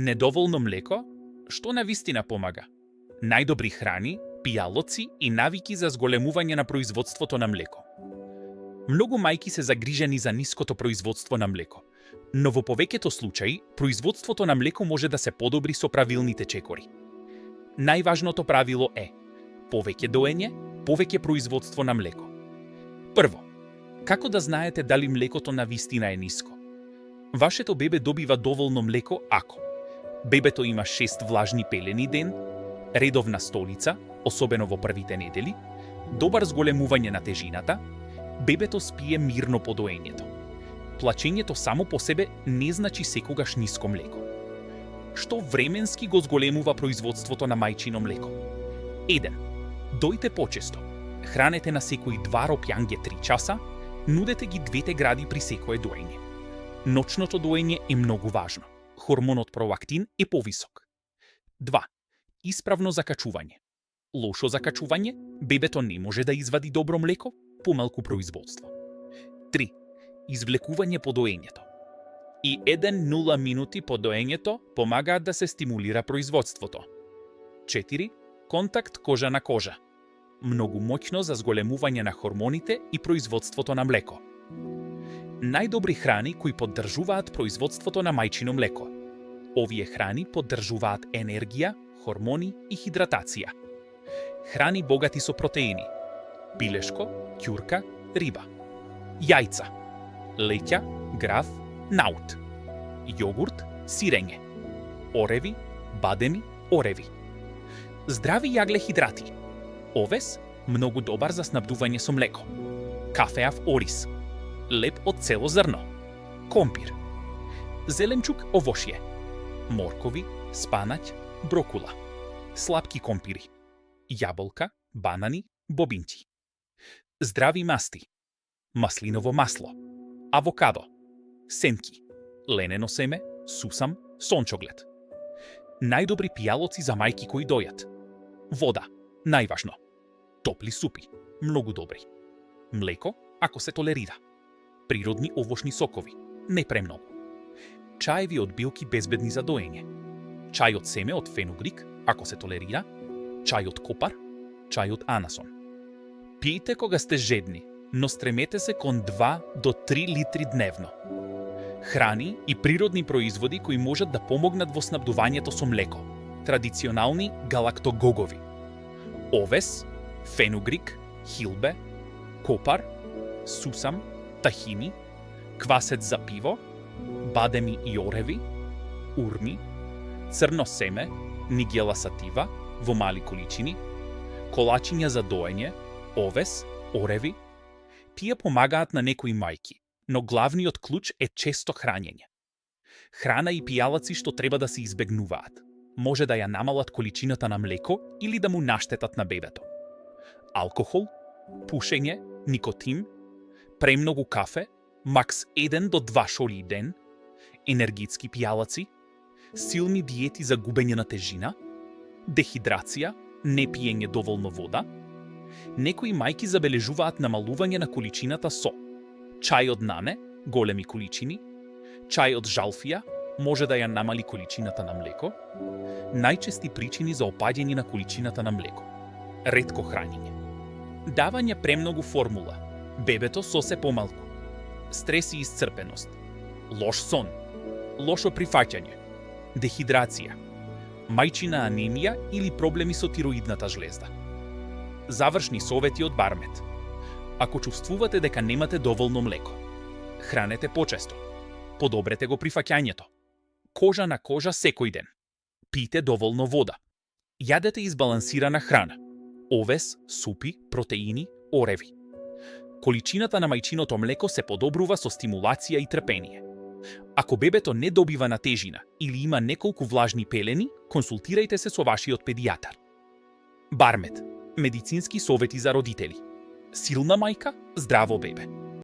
Недоволно млеко, што на вистина помага? Најдобри храни, пијалоци и навики за зголемување на производството на млеко. Многу мајки се загрижени за ниското производство на млеко, но во повеќето случаи производството на млеко може да се подобри со правилните чекори. Најважното правило е: повеќе доење, повеќе производство на млеко. Прво, како да знаете дали млекото на вистина е ниско? Вашето бебе добива доволно млеко ако бебето има 6 влажни пелени ден, редовна столица, особено во првите недели, добар зголемување на тежината, бебето спие мирно по доењето. Плачењето само по себе не значи секогаш ниско млеко. Што временски го зголемува производството на мајчино млеко? 1. Дојте почесто. Хранете на секои 2 ропјанге 3 часа, нудете ги 2 гради при секое доење. Ноќното доење е многу важно. Хормонот пролактин е повисок. 2. Исправно закачување. Лошо закачување, бебето не може да извади добро млеко, помалку производство. 3. Извлекување по доењето. И 1-0 минути по доењето помагаат да се стимулира производството. 4. Контакт кожа на кожа. Многу моќно за зголемување на хормоните и производството на млеко. Најдобри храни кои поддржуваат производството на мајчино млеко. Овие храни поддржуваат енергија, хормони и хидратација. Храни богати со протеини: пилешко, ќурка, риба. Јајца, леќа, граф, наут. Јогурт, сирење. Ореви, бадеми, ореви. Здрави јаглехидрати. Овес, многу добар за снабдување со млеко. Кафеав ориз. Леп од цело зрно. Компир. Зеленчук овошје. Моркови, спанаќ, брокула. Слапки компири. Јаболка, банани, бобинци. Здрави масти. Маслиново масло. Авокадо. Сенки. Ленено семе, сусам, сончоглед. Најдобри пијалоци за мајки кои дојат. Вода. Најважно. Топли супи. Многу добри. Млеко, ако се толерира. Природни овошни сокови. Не премногу. Чаеви од билки безбедни за доење. Чај од семе од фенугрик, ако се толерира. Чај од копар. Чај од анасон. Пијте кога сте жедни, но стремете се кон 2 до 3 литри дневно. Храни и природни производи кои можат да помогнат во снабдувањето со млеко. Традиционални галактогогови. Овес, фенугрик, хилбе, копар, сусам, тахини, квасец за пиво, бадеми и ореви, урми, црно семе, нигела сатива во мали количини, колачиња за доење, овес, ореви. Тие помагаат на некои мајки, но главниот клуч е често храњење. Храна и пијалаци што треба да се избегнуваат. Може да ја намалат количината на млеко или да му наштетат на бебето. Алкохол, пушење, никотин, премногу кафе, макс 1 до 2 шоли ден, енергетски пијалаци, силни диети за губење на тежина, дехидрација, не пиење доволно вода. Некои мајки забележуваат намалување на количината со чај од нане, големи количини, чај од жалфија, може да ја намали количината на млеко. Најчести причини за опаѓање на количината на млеко. Ретко хранење. Давање премногу формула. Бебето сосе помалку. Стрес и исцрпеност. Лош сон. Лошо прифаќање. Дехидрација. Мајчина анемија или проблеми со тироидната жлезда. Завршни совети од Бармет. Ако чувствувате дека немате доволно млеко, хранете почесто. Подобрете го прифаќањето. Кожа на кожа секој ден. Пијте доволно вода. Јадете избалансирана храна. Овес, супи, протеини, ореви. Количината на мајчиното млеко се подобрува со стимулација и трпение. Ако бебето не добива на тежина или има неколку влажни пелени, консултирајте се со вашиот педијатар. Бармет. Медицински совети за родители. Силна мајка, здраво бебе.